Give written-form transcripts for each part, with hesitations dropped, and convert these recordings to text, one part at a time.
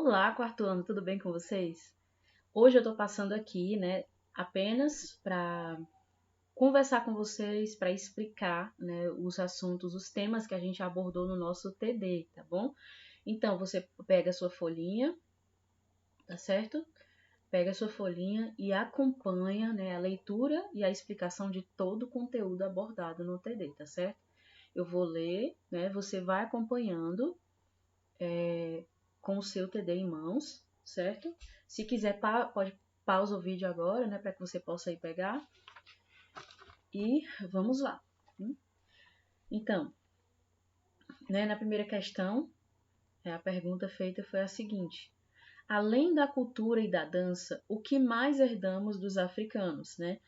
Olá, quarto ano, tudo bem com vocês? Hoje eu tô passando aqui, né, apenas para conversar com vocês, para explicar, né, os assuntos, os temas que a gente abordou no nosso TD, tá bom? Então, você pega a sua folhinha, tá certo? Pega a sua folhinha e acompanha, né, a leitura e a explicação de todo o conteúdo abordado no TD, tá certo? Eu vou ler, né, você vai acompanhando com o seu TD em mãos, certo? Se quiser, pode pausa o vídeo agora, né, para que você possa ir pegar. E vamos lá. Então, né, na primeira questão, a pergunta feita foi a seguinte: além da cultura e da dança, o que mais herdamos dos africanos, né?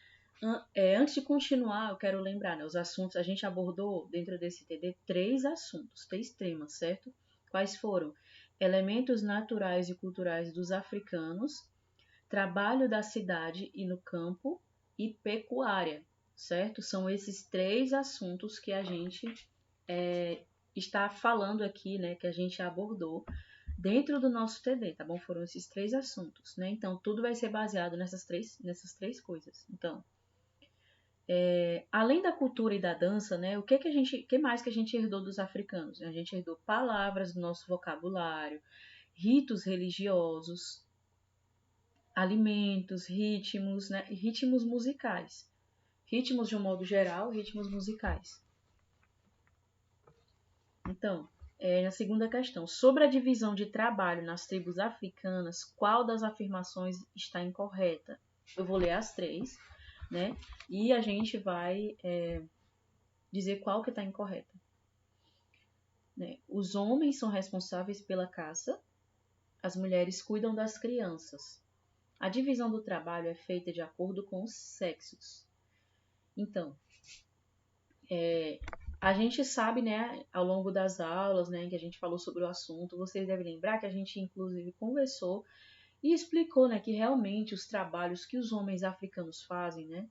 Antes de continuar, eu quero lembrar, né, os assuntos, a gente abordou dentro desse TD três assuntos, três temas, certo? Quais foram? Elementos naturais e culturais dos africanos, trabalho da cidade e no campo e pecuária, certo? São esses três assuntos que a gente está falando aqui, né, que a gente abordou dentro do nosso TD, tá bom? Foram esses três assuntos, né? Então, tudo vai ser baseado nessas três coisas. Então, além da cultura e da dança, né, que mais que a gente herdou dos africanos? A gente herdou palavras do nosso vocabulário, ritos religiosos, alimentos, ritmos, né, e ritmos musicais. Ritmos de um modo geral, ritmos musicais. Então, na segunda questão, sobre a divisão de trabalho nas tribos africanas, qual das afirmações está incorreta? Eu vou ler as três, né? E a gente vai dizer qual que está incorreta. Né? Os homens são responsáveis pela caça, as mulheres cuidam das crianças. A divisão do trabalho é feita de acordo com os sexos. Então, a gente sabe, né, ao longo das aulas, né, que a gente falou sobre o assunto, vocês devem lembrar que a gente, inclusive, conversou e explicou, né, que realmente os trabalhos que os homens africanos fazem, né,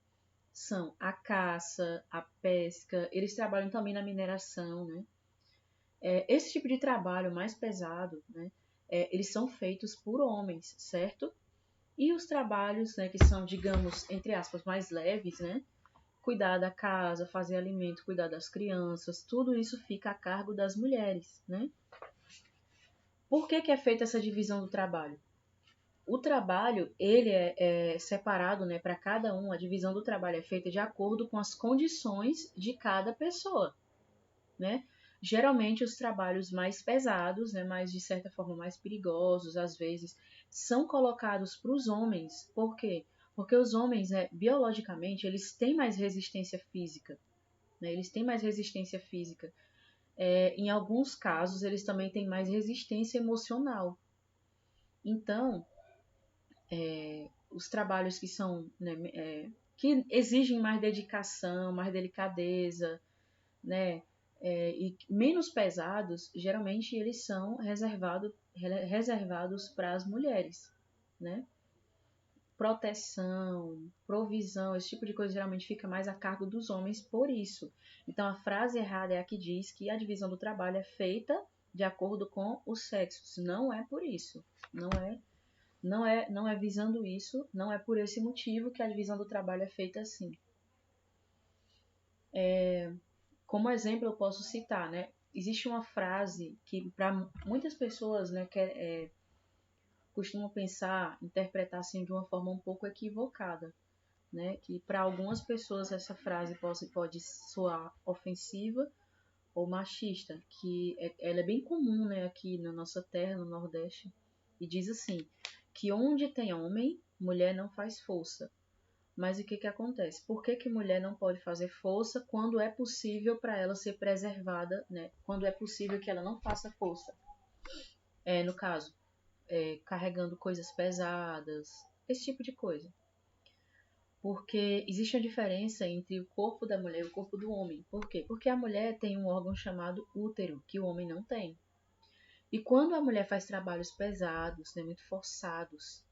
são a caça, a pesca, eles trabalham também na mineração, né. Esse tipo de trabalho mais pesado, né, eles são feitos por homens, certo? E os trabalhos, né, que são, digamos, entre aspas, mais leves, né, cuidar da casa, fazer alimento, cuidar das crianças, tudo isso fica a cargo das mulheres, né? Por que é feita essa divisão do trabalho? O trabalho, ele é separado, né, para cada um, a divisão do trabalho é feita de acordo com as condições de cada pessoa, né? Geralmente os trabalhos mais pesados, né, mais de certa forma mais perigosos, às vezes, são colocados para os homens. Por quê? Porque os homens, né, biologicamente, eles têm mais resistência física, né? Eles têm mais resistência física. Em alguns casos, eles também têm mais resistência emocional. Então, os trabalhos que são, né, que exigem mais dedicação, mais delicadeza, né, e menos pesados, geralmente eles são reservados para as mulheres, né? Proteção, provisão, esse tipo de coisa geralmente fica mais a cargo dos homens por isso. Então a frase errada é a que diz que a divisão do trabalho é feita de acordo com os sexos. Não é por isso. Não é visando isso, não é por esse motivo que a divisão do trabalho é feita assim. Como exemplo, eu posso citar, né? Existe uma frase que para muitas pessoas, né, costumam pensar, interpretar assim de uma forma um pouco equivocada, né? Que para algumas pessoas essa frase pode soar ofensiva ou machista, que ela é bem comum, né, aqui na nossa terra, no Nordeste, e diz assim, que onde tem homem, mulher não faz força. Mas o que acontece? Por que mulher não pode fazer força quando é possível para ela ser preservada, né? Quando é possível que ela não faça força? No caso, carregando coisas pesadas, esse tipo de coisa. Porque existe a diferença entre o corpo da mulher e o corpo do homem. Por quê? Porque a mulher tem um órgão chamado útero, que o homem não tem. E quando a mulher faz trabalhos pesados, né, muito forçados,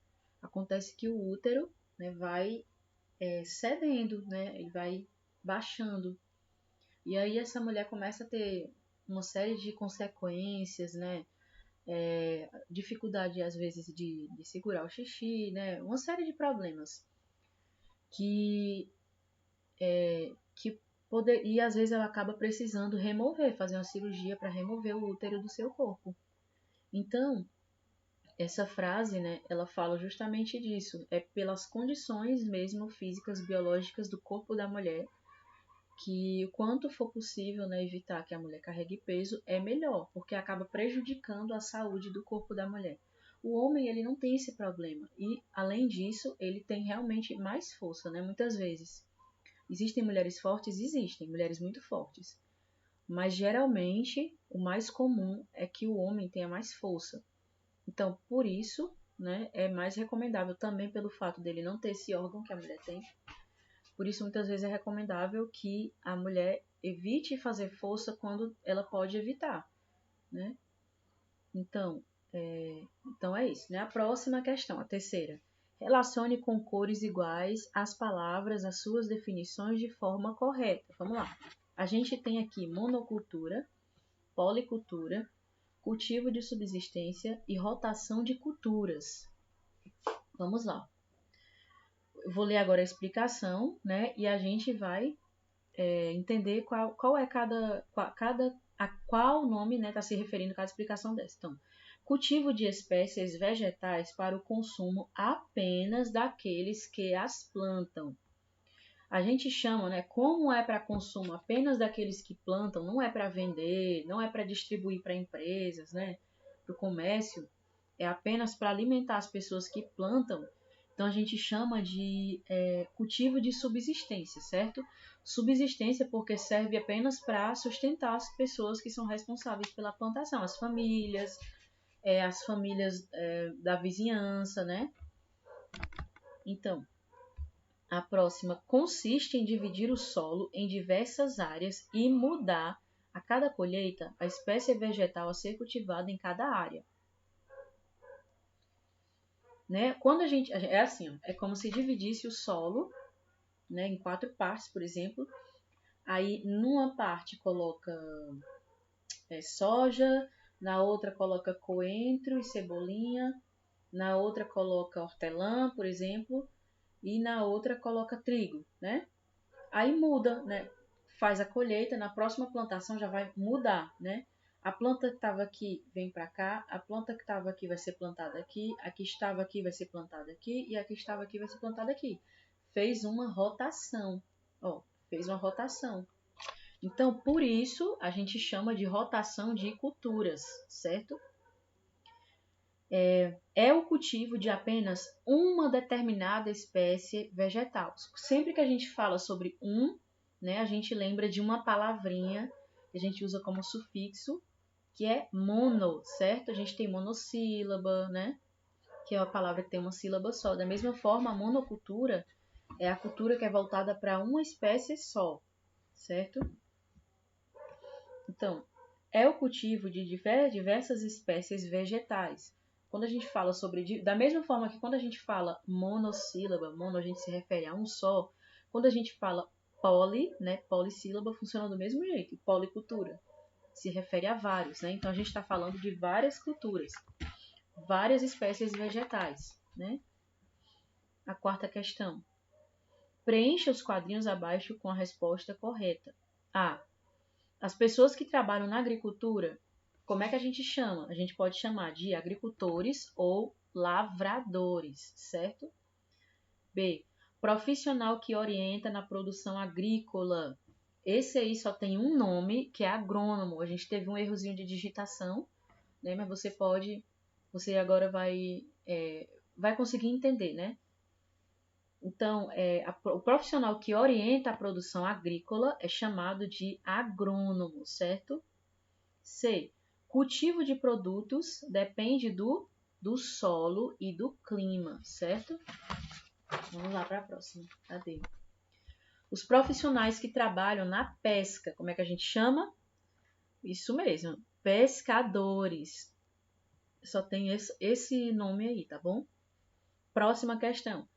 acontece que o útero, né, vai cedendo, né, ele vai baixando. E aí essa mulher começa a ter uma série de consequências, né, dificuldade às vezes de segurar o xixi, né? Uma série de problemas que e às vezes ela acaba precisando fazer uma cirurgia para remover o útero do seu corpo. Então, essa frase, né, ela fala justamente disso. É pelas condições mesmo físicas, biológicas do corpo da mulher, que o quanto for possível, né, evitar que a mulher carregue peso é melhor, porque acaba prejudicando a saúde do corpo da mulher. O homem, ele não tem esse problema e, além disso, ele tem realmente mais força, né, muitas vezes. Existem mulheres fortes? Existem, mulheres muito fortes. Mas, geralmente, o mais comum é que o homem tenha mais força. Então, por isso, né, é mais recomendável também pelo fato dele não ter esse órgão que a mulher tem. Por isso, muitas vezes é recomendável que a mulher evite fazer força quando ela pode evitar, né? Então, é isso, né? A próxima questão, a terceira. Relacione com cores iguais as palavras, as suas definições de forma correta. Vamos lá. A gente tem aqui monocultura, policultura, cultivo de subsistência e rotação de culturas. Vamos lá. Eu vou ler agora a explicação, né? E a gente vai entender qual é a qual nome, né, está se referindo a cada explicação dessa. Então, cultivo de espécies vegetais para o consumo apenas daqueles que as plantam. A gente chama, né, como é para consumo apenas daqueles que plantam, não é para vender, não é para distribuir para empresas, né, para o comércio, é apenas para alimentar as pessoas que plantam. Então a gente chama de cultivo de subsistência, certo? Subsistência porque serve apenas para sustentar as pessoas que são responsáveis pela plantação, as famílias da vizinhança, né? Então, a próxima consiste em dividir o solo em diversas áreas e mudar a cada colheita a espécie vegetal a ser cultivada em cada área. Né? Quando a gente é assim, ó, é como se dividisse o solo, né, em 4 partes, por exemplo. Aí, numa parte coloca soja, na outra coloca coentro e cebolinha, na outra coloca hortelã, por exemplo, e na outra coloca trigo, né? Aí muda, né? Faz a colheita, na próxima plantação já vai mudar, né? A planta que estava aqui vem para cá, a planta que estava aqui vai ser plantada aqui, a que estava aqui vai ser plantada aqui e a que estava aqui vai ser plantada aqui. Fez uma rotação, ó, fez uma rotação. Então, por isso, a gente chama de rotação de culturas, certo? É o cultivo de apenas uma determinada espécie vegetal. Sempre que a gente fala sobre né, a gente lembra de uma palavrinha que a gente usa como sufixo, que é mono, certo? A gente tem monossílaba, né? Que é a palavra que tem uma sílaba só. Da mesma forma, a monocultura é a cultura que é voltada para uma espécie só, certo? Então, é o cultivo de diversas espécies vegetais. Quando a gente fala da mesma forma que quando a gente fala monossílaba, mono a gente se refere a um só, quando a gente fala né, polissílaba funciona do mesmo jeito, policultura se refere a vários, né? Então a gente está falando de várias culturas, várias espécies vegetais, né? A quarta questão. Preencha os quadrinhos abaixo com a resposta correta. A. As pessoas que trabalham na agricultura, como é que a gente chama? A gente pode chamar de agricultores ou lavradores, certo? B. Profissional que orienta na produção agrícola. Esse aí só tem um nome, que é agrônomo. A gente teve um errozinho de digitação, né? Mas você agora vai conseguir entender, né? Então, o profissional que orienta a produção agrícola é chamado de agrônomo, certo? C. Cultivo de produtos depende do solo e do clima, certo? Vamos lá para a próxima. Cadê? Os profissionais que trabalham na pesca, como é que a gente chama? Isso mesmo, pescadores. Só tem esse nome aí, tá bom? Próxima questão.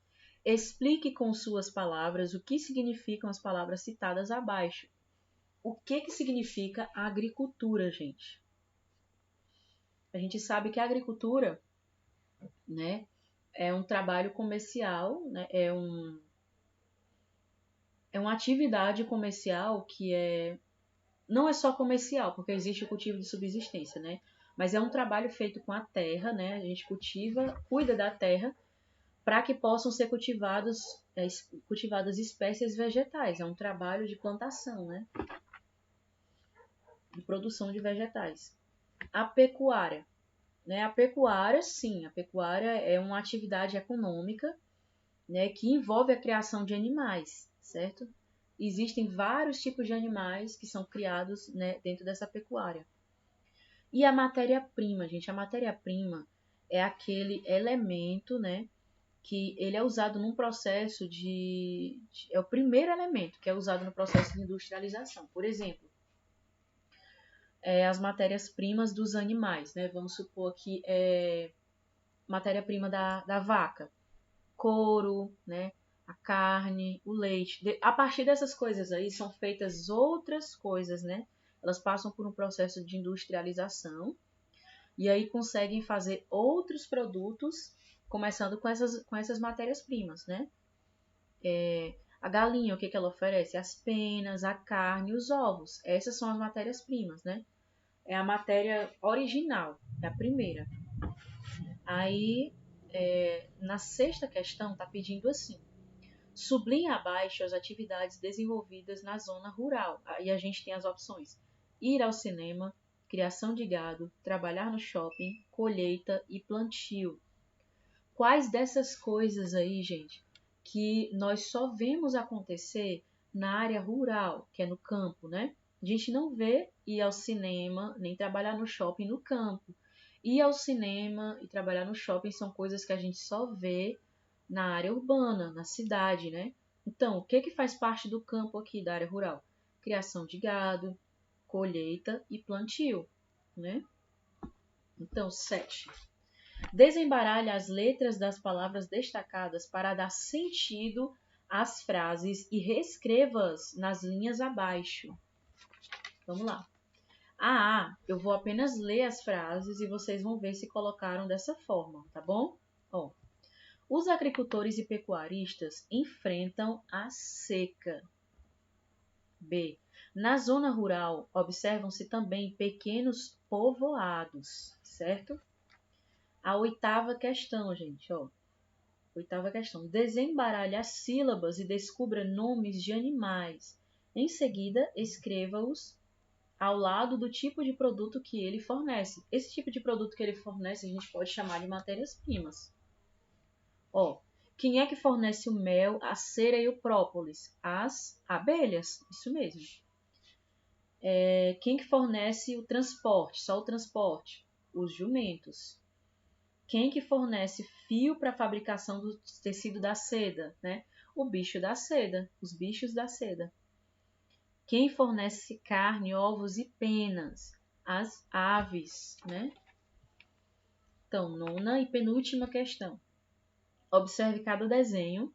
Explique com suas palavras o que significam as palavras citadas abaixo. O que significa agricultura, gente? A gente sabe que a agricultura, né, é um trabalho comercial, né, é uma atividade comercial que não é só comercial, porque existe o cultivo de subsistência, né? Mas é um trabalho feito com a terra, né? A gente cultiva, cuida da terra para que possam ser cultivadas espécies vegetais. É um trabalho de plantação, né? De produção de vegetais. A pecuária, né? A pecuária, sim, a pecuária é uma atividade econômica, né, que envolve a criação de animais, certo? Existem vários tipos de animais que são criados, né, dentro dessa pecuária. E a matéria-prima, gente, a matéria-prima é aquele elemento, né, que ele é usado num processo é o primeiro elemento que é usado no processo de industrialização. Por exemplo, as matérias-primas dos animais, né? Vamos supor que matéria-prima da vaca, couro, né? A carne, o leite. A partir dessas coisas aí são feitas outras coisas, né? Elas passam por um processo de industrialização e aí conseguem fazer outros produtos, começando com essas matérias-primas, né? A galinha, o que ela oferece? As penas, a carne, os ovos. Essas são as matérias-primas, né? É a matéria original, é a primeira. Aí, na sexta questão, está pedindo assim: sublinhe abaixo as atividades desenvolvidas na zona rural. Aí a gente tem as opções: ir ao cinema, criação de gado, trabalhar no shopping, colheita e plantio. Quais dessas coisas aí, gente, que nós só vemos acontecer na área rural, que é no campo, né? A gente não vê ir ao cinema, nem trabalhar no shopping no campo. Ir ao cinema e trabalhar no shopping são coisas que a gente só vê na área urbana, na cidade, né? Então, o que faz parte do campo aqui da área rural? Criação de gado, colheita e plantio, né? Então, 7. Desembaralhe as letras das palavras destacadas para dar sentido às frases e reescreva-as nas linhas abaixo. Vamos lá. Eu vou apenas ler as frases e vocês vão ver se colocaram dessa forma, tá bom? Ó, os agricultores e pecuaristas enfrentam a seca. B. Na zona rural, observam-se também pequenos povoados, certo? A oitava questão, gente, ó. Oitava questão. Desembaralhe as sílabas e descubra nomes de animais. Em seguida, escreva-os ao lado do tipo de produto que ele fornece. Esse tipo de produto que ele fornece a gente pode chamar de matérias-primas. Ó, quem é que fornece o mel, a cera e o própolis? As abelhas, isso mesmo. Quem que fornece o transporte? Só o transporte? Os jumentos. Quem que fornece fio para a fabricação do tecido da seda, né? O bicho da seda, os bichos da seda. Quem fornece carne, ovos e penas? As aves, né? Então, nona e penúltima questão. Observe cada desenho,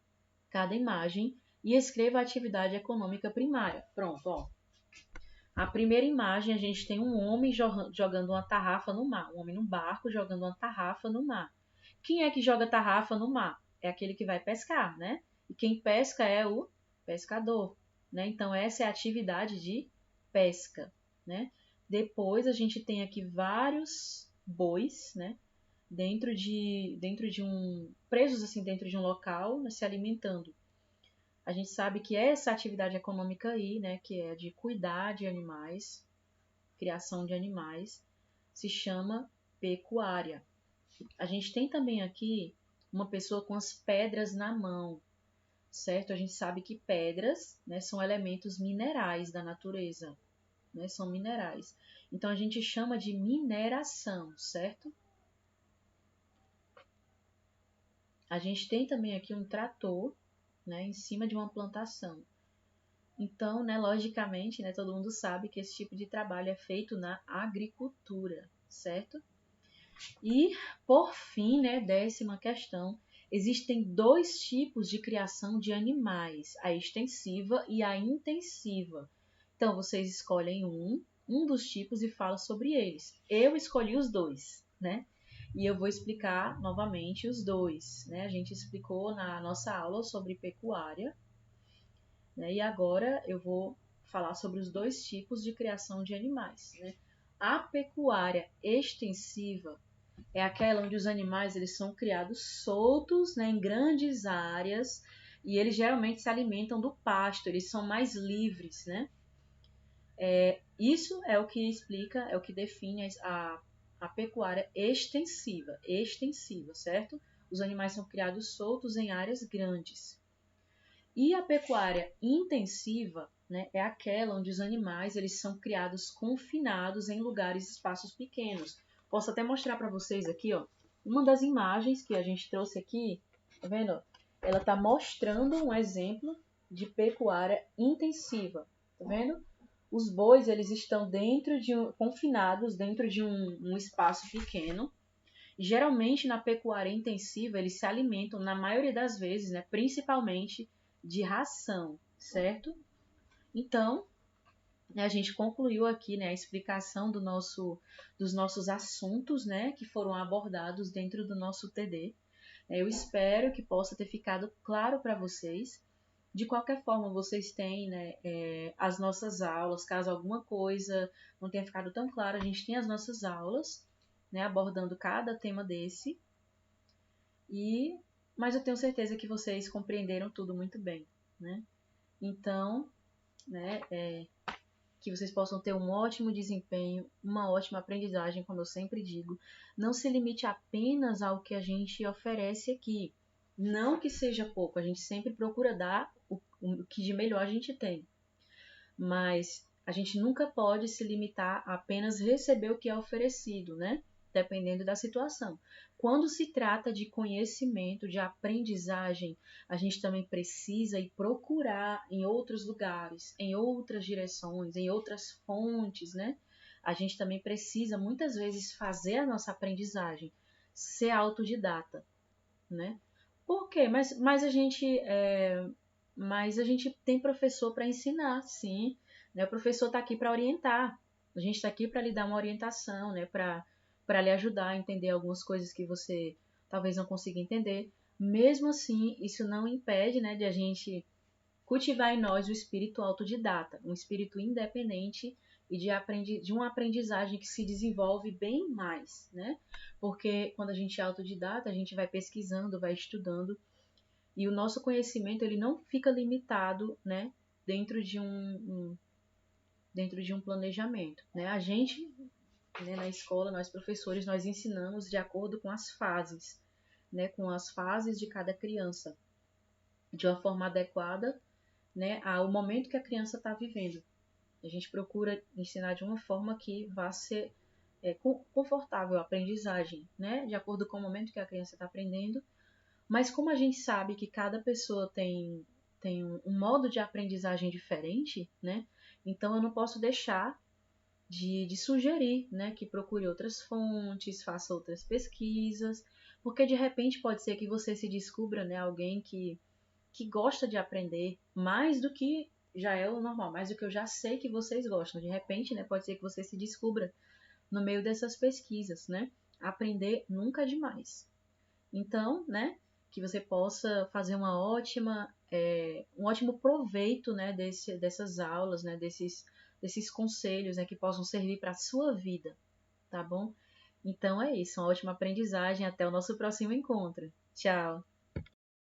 cada imagem e escreva a atividade econômica primária. Pronto, ó. A primeira imagem, a gente tem um homem jogando uma tarrafa no mar. Um homem num barco jogando uma tarrafa no mar. Quem é que joga tarrafa no mar? É aquele que vai pescar, né? E quem pesca é o pescador, né? Então, essa é a atividade de pesca, né? Depois, a gente tem aqui vários bois, né? Presos assim dentro de um local, né? Se alimentando. A gente sabe que essa atividade econômica aí, né? Que é de cuidar de animais, criação de animais, se chama pecuária. A gente tem também aqui uma pessoa com as pedras na mão, certo? A gente sabe que pedras, né, são elementos minerais da natureza, né? São minerais. Então a gente chama de mineração, certo? A gente tem também aqui um trator, né, em cima de uma plantação. Então, né, logicamente, né, todo mundo sabe que esse tipo de trabalho é feito na agricultura, certo? E, por fim, né, 10ª questão, existem 2 tipos de criação de animais, a extensiva e a intensiva. Então, vocês escolhem um dos tipos e falam sobre eles. Eu escolhi os 2, né? E eu vou explicar novamente os dois, né? A gente explicou na nossa aula sobre pecuária, né? E agora eu vou falar sobre os dois tipos de criação de animais, né? A pecuária extensiva é aquela onde os animais eles são criados soltos, né, em grandes áreas e eles geralmente se alimentam do pasto, eles são mais livres, né? Isso é o que explica, é o que define a pecuária extensiva, certo? Os animais são criados soltos em áreas grandes. E a pecuária intensiva, né, é aquela onde os animais eles são criados confinados em lugares, espaços pequenos. Posso até mostrar para vocês aqui, ó, uma das imagens que a gente trouxe aqui, tá vendo? Ela está mostrando um exemplo de pecuária intensiva, tá vendo? Os bois eles estão confinados dentro de um espaço pequeno. Geralmente na pecuária intensiva eles se alimentam na maioria das vezes, né, principalmente de ração, certo? Então, a gente concluiu aqui, né, a explicação dos nossos assuntos, né, que foram abordados dentro do nosso TD. Eu espero que possa ter ficado claro para vocês. De qualquer forma, vocês têm, né, as nossas aulas. Caso alguma coisa não tenha ficado tão claro, a gente tem as nossas aulas, né, abordando cada tema desse. Mas eu tenho certeza que vocês compreenderam tudo muito bem, né? Então, né, que vocês possam ter um ótimo desempenho, uma ótima aprendizagem, como eu sempre digo. Não se limite apenas ao que a gente oferece aqui. Não que seja pouco, a gente sempre procura dar o que de melhor a gente tem. Mas a gente nunca pode se limitar a apenas receber o que é oferecido, né? Dependendo da situação. Quando se trata de conhecimento, de aprendizagem, a gente também precisa ir procurar em outros lugares, em outras direções, em outras fontes, né? A gente também precisa, muitas vezes, fazer a nossa aprendizagem, ser autodidata, né? Por quê? Mas a gente tem professor para ensinar, sim. Né? O professor está aqui para orientar. A gente está aqui para lhe dar uma orientação, né? Para lhe ajudar a entender algumas coisas que você talvez não consiga entender. Mesmo assim, isso não impede, né, de a gente cultivar em nós o espírito autodidata, um espírito independente e de uma aprendizagem que se desenvolve bem mais, né? Porque quando a gente é autodidata, a gente vai pesquisando, vai estudando, e o nosso conhecimento ele não fica limitado, né, dentro dentro de um planejamento, né? A gente, né, na escola, nós professores, nós ensinamos de acordo com as fases, né, com as fases de cada criança, de uma forma adequada, né, ao momento que a criança está vivendo. A gente procura ensinar de uma forma que vá ser confortável a aprendizagem, né, de acordo com o momento que a criança está aprendendo. Mas como a gente sabe que cada pessoa tem um modo de aprendizagem diferente, né, então eu não posso deixar de sugerir, né, que procure outras fontes, faça outras pesquisas, porque de repente pode ser que você se descubra, né, alguém que gosta de aprender mais do que já é o normal, mais do que eu já sei que vocês gostam. De repente, né, pode ser que você se descubra no meio dessas pesquisas, né? Aprender nunca é demais. Então, né, que você possa fazer um ótimo proveito, né, dessas aulas, né, desses conselhos, né, que possam servir para a sua vida, tá bom? Então é isso, uma ótima aprendizagem. Até o nosso próximo encontro. Tchau!